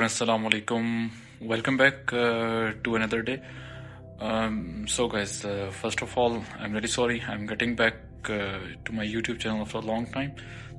everyone, assalamu alaikum. Welcome back to another day. So guys, first of all, I'm really sorry. I'm getting back to my YouTube channel after a long time.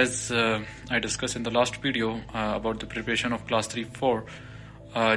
as I discussed in the last video about the preparation of class 3-4,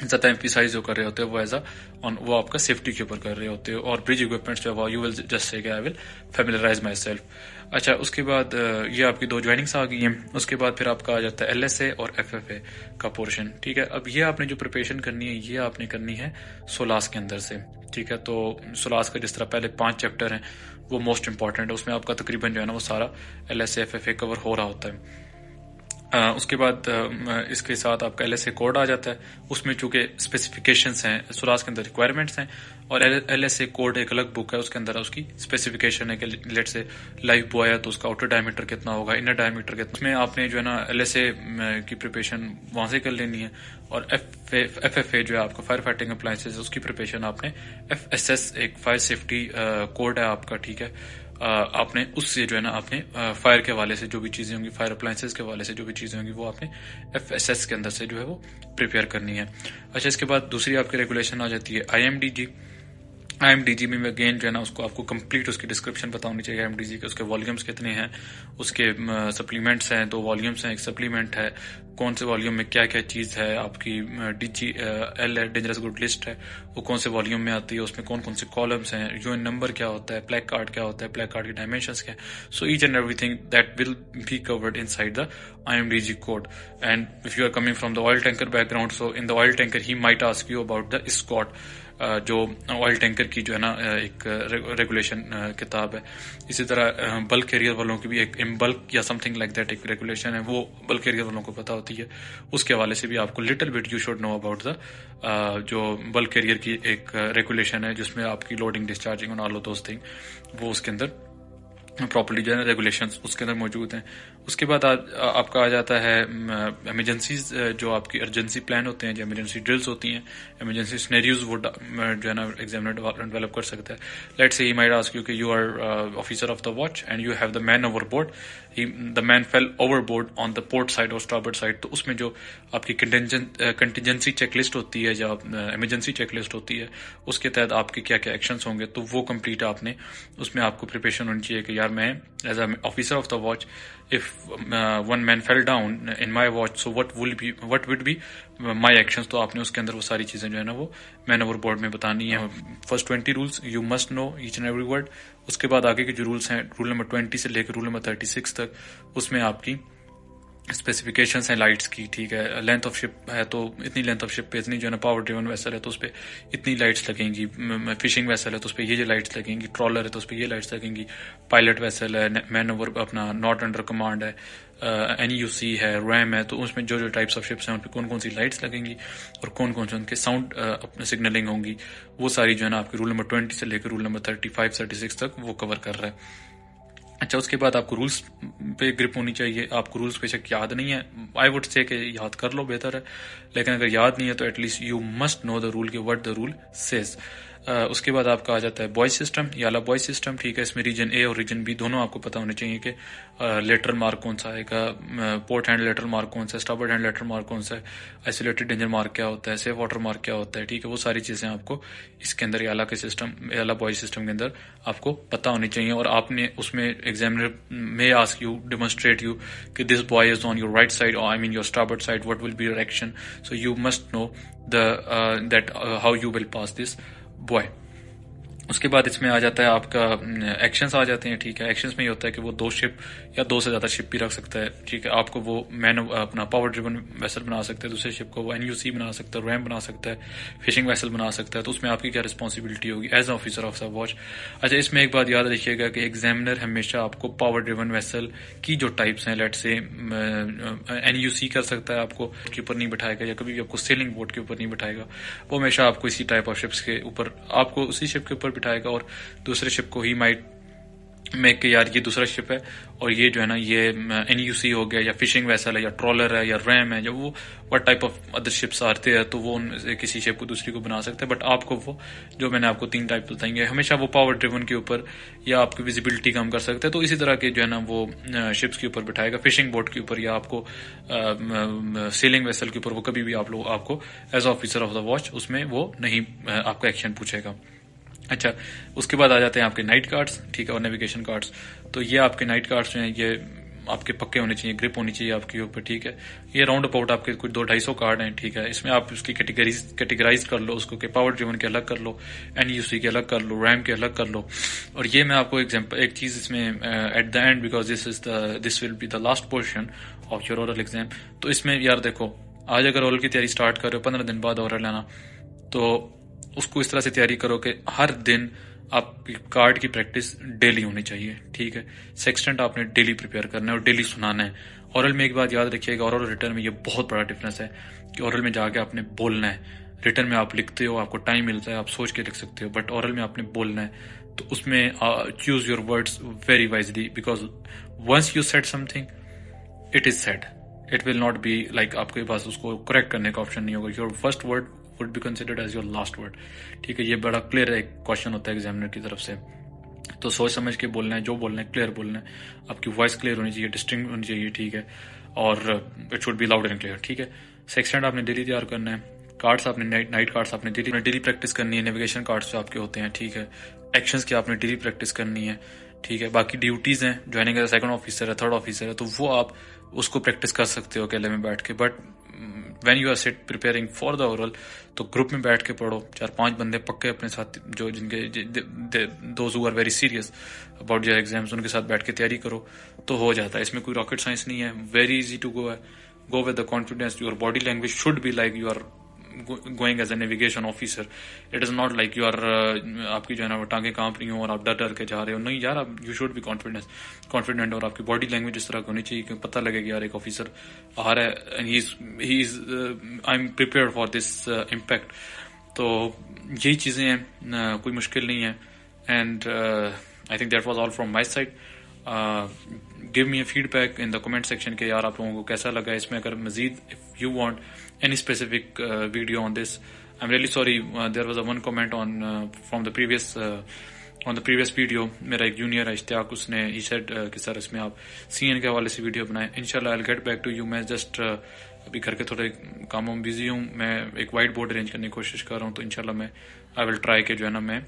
زیادہ emphasise جو کر رہے ہوتے ہیں وہ as وہ آپ کا سیفٹی کے اوپر کر رہے ہوتے ہیں، اور برج اکوپمنٹس جو ہے you will just say I will familiarise my self. اچھا اس کے بعد یہ آپ کی 2 جوائننگس آ گئی ہیں. اس کے بعد پھر آپ کا آ جاتا ہے LSA اور FFA کا پورشن. ٹھیک ہے، اب یہ آپ نے جو پریپریشن کرنی ہے یہ آپ نے کرنی ہے سولاس کے اندر سے. ٹھیک ہے، تو سولاس کا جس طرح پہلے 5 چیپٹر ہیں وہ موسٹ امپورٹنٹ ہے، اس میں آپ کا تقریباً جو ہے نا وہ سارا LSA FFA کور ہو رہا ہوتا ہے. اس کے بعد اس کے ساتھ آپ کا LSA کوڈ آ جاتا ہے. اس میں چونکہ اسپیسیفکیشنس ہیں، سولاس کے اندر ریکوائرمنٹس ہیں، اور LSA کوڈ ایک الگ بک ہے، اس کے اندر اس کی اسپیسیفکیشن ہے کہ لیٹ سے لائف بوائے ہے تو اس کا آؤٹر ڈائمیٹر کتنا ہوگا، انر ڈائمیٹر کتنا. اس میں آپ نے جو ہے نا LSA کی پریپریشن وہاں سے کر لینی ہے، اور FFA جو ہے آپ کا فائر فائٹنگ اپلائنسز، اس کی پریپریشن آپ نے FSS ایک فائر سیفٹی کوڈ ہے آپ کا. ٹھیک ہے، آپ نے اس سے جو ہے نا آپ نے فائر کے حوالے سے جو بھی چیزیں ہوں گی، فائر اپلائنسز کے حوالے سے جو بھی چیزیں ہوں گی وہ آپ نے FSS کے اندر سے جو ہے وہ پریپیئر کرنی ہے. اچھا اس کے بعد دوسری آپ کی ریگولیشن آ جاتی ہے IMDG میں اگین جو ہے نا اس کو آپ کو کمپلیٹ اس کی ڈسکرپشن پتا ہونی چاہیے. IMDG کے اس کے والیومز کتنے ہیں، اس کے سپلیمنٹس ہیں، 2 والیومز ہیں، ایک سپلیمنٹ ہے، کون سے والیوم میں کیا کیا چیز ہے، آپ کی DGL ہے، ڈینجرس گڈ لسٹ ہے، وہ کون سے والیوم میں آتی ہے، اس میں کون کون سے کالمز ہیں، UN نمبر کیا ہوتا ہے، پلیک کارڈ کیا ہوتا ہے، پلیک کارڈ کی ڈائمینشنز کیا. So each and everything that will be covered inside the IMDG code. And if you are coming from the oil tanker background, so in the oil tanker he might ask you about the Scott, جو oil tanker کی جو ہے نا ایک regulation کتاب ہے. اسی طرح بلک کیریئر والوں کی بھی ایک بلک یا سم تھنگ لائک دیٹ ایک ریگولیشن ہے، وہ بلک کیریئر والوں کو پتہ ہوتی ہے. اس کے حوالے سے بھی آپ کو little bit you should know about the جو بلک کیریئر کی ایک ریگولیشن ہے جس میں آپ کی لوڈنگ ڈسچارجنگ اور آل آف دوز تھنگ وہ اس کے اندر پراپرلی جو ہے نا ریگولیشنز اس کے اندر موجود ہیں. اس کے بعد آپ کا آ جاتا ہے ایمرجنسیز، جو آپ کی ارجنسی پلان ہوتے ہیں، جو ایمرجنسی ڈرلز ہوتی ہیں، ایمرجنسی سینیریوز وہ جو ہے نا ایگزامنر ڈیولپ کر سکتا ہے. Let say he might ask you کہ you are officer of the watch and you have the man overboard, the man fell overboard on the port side اور starboard side. تو اس میں جو آپ کی کنٹینجنسی چیک لسٹ ہوتی ہے یا ایمرجنسی چیک لسٹ ہوتی ہے، اس کے تحت آپ کے کیا کیا ایکشنز ہوں گے، تو وہ کمپلیٹ آپ نے اس میں آپ کو پریپریشن ہونی چاہیے کہ یار میں as a officer of the watch if one man fell down in my watch, so what would be my actions. تو آپ نے اس کے اندر وہ ساری چیزیں جو ہے نا وہ مین اوور بورڈ میں بتانی ہے. First 20 rules you must know each and every word. اس کے بعد آگے کے جو رولس ہیں، رول نمبر 20 سے لے کے رول نمبر 36 تک، اس میں آپ کی اسپیسیفکیشنس ہیں لائٹس کی. ٹھیک ہے، لینتھ آف شپ ہے تو اتنی لینتھ آف شپ پہ اتنی جو ہے نا، پاور ڈریون ویسل ہے تو اس پہ اتنی لائٹس لگیں گی، فشنگ ویسل ہے تو اس پہ یہ لائٹس لگیں گی، ٹرالر ہے تو اس پہ یہ لائٹس لگیں گی، پائلٹ ویسل ہے، مین اوور اپنا ناٹ انڈر کمانڈ ہے، NUC ہے، ریم ہے، تو اس میں جو ٹائپس آف شپس ہیں ان پہ کون کون سی لائٹس لگیں گی اور کون کون سے ان کے ساؤنڈ سگنلنگ ہوں گی، وہ ساری جو ہے نا آپ کے رول نمبر 20 سے لے کے رول نمبر 35 36 تک وہ کور کر رہا ہے. اچھا اس کے بعد آپ کو رولس پہ گرپ ہونی چاہیے. آپ کو رولس بے شک یاد نہیں ہے، آئی وڈ سے کہ یاد کر لو بہتر ہے، لیکن اگر یاد نہیں ہے تو at least you must know the rule کہ وٹ دا رول سیز. اس کے بعد آپ کا آ جاتا ہے بوائز سسٹم یا بوائز سسٹم. ٹھیک ہے، اس میں ریجن اے اور ریجن بی دونوں آپ کو پتہ ہونے چاہیے کہ لیٹرل مارک کون سا آئے گا، پورٹ ہینڈ لیٹرل مارک کون سا ہے، اسٹاربورڈ ہینڈ لیٹرل مارک کون سا ہے، آئسولیٹڈ ڈینجر مارک کیا ہوتا ہے، سیف واٹر مارک کیا ہوتا ہے. ٹھیک ہے، وہ ساری چیزیں آپ کو اس کے اندر اعلیٰ کے سسٹم، اعلیٰ بوائز سسٹم کے اندر آپ کو پتہ ہونی چاہیے. اور آپ نے اس میں examiner may ask you, demonstrate you that this boy is on your right side, or I mean your starboard side, what will be your action. So you must know how you will pass this boy. اس کے بعد اس میں آ جاتا ہے آپ کا actions آ جاتے ہیں. ٹھیک ہے، ایکشنز میں یہ ہوتا ہے کہ وہ 2 شپ یا 2 سے زیادہ شپ بھی رکھ سکتا ہے. ٹھیک ہے، آپ کو وہ اپنا پاور ڈریون ویسل بنا سکتا ہے، دوسرے شپ کو وہ NUC بنا سکتا ہے، ریم بنا سکتا ہے، فشنگ ویسل بنا سکتا ہے. تو اس میں آپ کی کیا رسپانسبلٹی ہوگی as a officer of the watch. اچھا اس میں ایک بات یاد رکھیے گا کہ ایگزامنر ہمیشہ آپ کو پاور ڈریون ویسل کی جو ٹائپس ہیں، لیٹ سے NUC کر سکتا ہے، آپ کو کے اوپر نہیں بٹھائے گا، یا کبھی بھی آپ کو سیلنگ بوٹ کے اوپر نہیں بٹھائے گا. وہ ہمیشہ آپ کو اسی ٹائپ آف شپس کے اوپر، آپ کو اسی شپ کے اوپر بٹھائے گا، اور دوسرے شپ کو ہی مائٹ میک کہ یار یہ دوسرا شپ ہے اور یہ جو ہے نا یہ NUC ہو گیا، یا فشنگ ویسل ہے، یا ٹرالر ہے، یا ریم ہے، جب وہ what type of other ships آتے ہیں تو وہ کسی شپ کو دوسری کو بنا سکتے ہیں. بٹ آپ کو وہ جو میں نے آپ کو 3 ٹائپ بتائیں گے ہمیشہ وہ پاور ڈریون کے اوپر یا آپ کی ویزیبلٹی کم کر سکتے ہیں. تو اسی طرح کے جو ہے نا وہ شپس کے اوپر بٹھائے گا، فشنگ بوٹ کے اوپر یا آپ کو سیلنگ ویسل کے اوپر وہ کبھی بھی آپ کو as officer of the watch اس میں وہ نہیں آپ کا ایکشن پوچھے گا. اچھا اس کے بعد آ جاتے ہیں آپ کے نائٹ کارڈس. ٹھیک ہے، اور نیویگیشن کارڈس. تو یہ آپ کے نائٹ کارڈس جو ہیں یہ آپ کے پکے ہونے چاہیے, گرپ ہونی چاہیے آپ کے اوپر, ٹھیک ہے. یہ راؤنڈ اباؤٹ آپ کے کچھ 200-250 کارڈ ہیں, ٹھیک ہے. اس میں آپ اس کی کیٹیگرائز کر لو اس کو, کہ پاور ڈریون کے الگ کر لو, NUC کے الگ کر لو, ریم کے الگ کر لو. اور یہ میں آپ کو ایک چیز اس میں at the end, because this will be the last portion of your oral exam. تو اس میں یار دیکھو, آج اگر اورل کی تیاری اسٹارٹ کرو, 15 دن بعد اورل لینا, تو اس کو اس طرح سے تیاری کرو کہ ہر دن آپ کی کارڈ کی پریکٹس ڈیلی ہونی چاہیے, ٹھیک ہے. سیکسٹنٹ آپ نے ڈیلی پریپیئر کرنا ہے اور ڈیلی سنانا ہے. اورل میں ایک بات یاد رکھیے گا, اورل اور ریٹرن میں یہ بہت بڑا ڈفرینس ہے کہ اورل میں جا کے آپ نے بولنا ہے, ریٹرن میں آپ لکھتے ہو, آپ کو ٹائم ملتا ہے, آپ سوچ کے لکھ سکتے ہو, بٹ اورل میں آپ نے بولنا ہے. تو اس میں choose your words very wisely, because once you said something it is said, it will not be like آپ کے پاس اس کو کریکٹ کرنے کا آپشن نہیں ہوگا. Your first word would be considered as your last word, ٹھیک ہے. یہ بڑا کلیئر ایک کوشچن ہوتا ہے ایگزامنر کی طرف سے, تو سوچ سمجھ کے بولنا ہے, جو بولنا ہے کلیئر بولنا ہے, آپ کی وائس کلیئر ہونی چاہیے, ڈسٹنکٹ ہونی چاہیے, ٹھیک ہے. اور it should be loud and clear, ٹھیک ہے. سیکسٹنٹ آپ نے ڈیلی تیار کرنا ہے, کارڈس آپ نے نائٹ کارڈس آپ نے ڈیلی پریکٹس کرنی ہے, نیویگیشن کارڈس جو آپ کے ہوتے ہیں, ٹھیک ہے. ایکشنز کی آپ نے ڈیلی پریکٹس کرنی ہے, ٹھیک ہے. باقی ڈیوٹیز ہیں, جوائننگ ایز سیکنڈ آفیسر ہے, تھرڈ آفیسر ہے, تو وہ آپ اس کو پریکٹس کر سکتے ہو اکیلے میں بیٹھ کے. But when you are set preparing for the oral, تو گروپ میں بیٹھ کے پڑھو, 4-5 بندے پکے اپنے ساتھ, جو جن کے those who are very serious about their exams, ان کے ساتھ بیٹھ کے تیاری کرو تو ہو جاتا ہے. اس میں کوئی راکٹ سائنس نہیں ہے, very easy to go with the confidence. Your body language should be like you are going as a navigation officer. It is not like you are آپ کی جو ہے نا وہ ٹانگیں کانپ رہی ہوں اور آپ ڈر کے جا رہے ہو, نہیں یار, آپ یو شوڈ بی کانفیڈنٹ, اور آپ کی باڈی لینگویج اس طرح کی ہونی چاہیے کہ پتہ لگے کہ یار ایک آفیسر آ رہا ہے, I am prepared for this impact. تو یہی چیزیں ہیں, کوئی مشکل نہیں ہے. And I think that was all from my side. Give me a feedback in the comment section کہ یار آپ لوگوں کو کیسا لگا. اس میں اگر مزید if you want any specific video on this, I'm really sorry, there was a one comment on from the previous on the previous video. میرا ایک جونیئر ہے اشتیاق, اس نے he said کہ سر اس میں آپ CN کے حوالے سے ویڈیو بنائیں. انشاءاللہ I'll get back to you. میں جسٹ ابھی گھر کے تھوڑے کاموں میں بزی ہوں, میں ایک وائٹ بورڈ ارینج کرنے کی کوشش کر رہا ہوں, تو انشاءاللہ میں I will try کہ جو ہے نا میں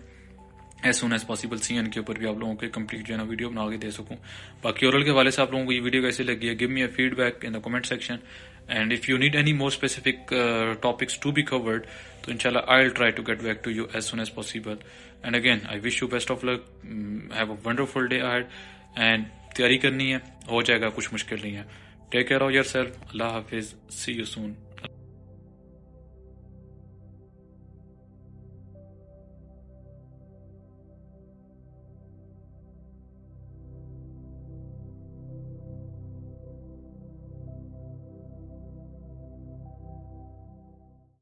as soon as possible CN کے اوپر بھی آپ لوگوں کو کمپلیٹ جو ہے نا ویڈیو بنا کے دے سکوں. باقی اورل کے حوالے سے آپ لوگوں کو یہ ویڈیو کیسی لگی ہے, give me a feedback in the comment section. And if you need any more specific topics to be covered, so inshallah I'll try to get back to you as soon as possible. And again, I wish you best of luck. Have a wonderful day ahead. And تیاری کرنی ہے, ہو جائے گا, کچھ مشکل نہیں ہے. Take care of yourself. Allah Hafiz. See you soon.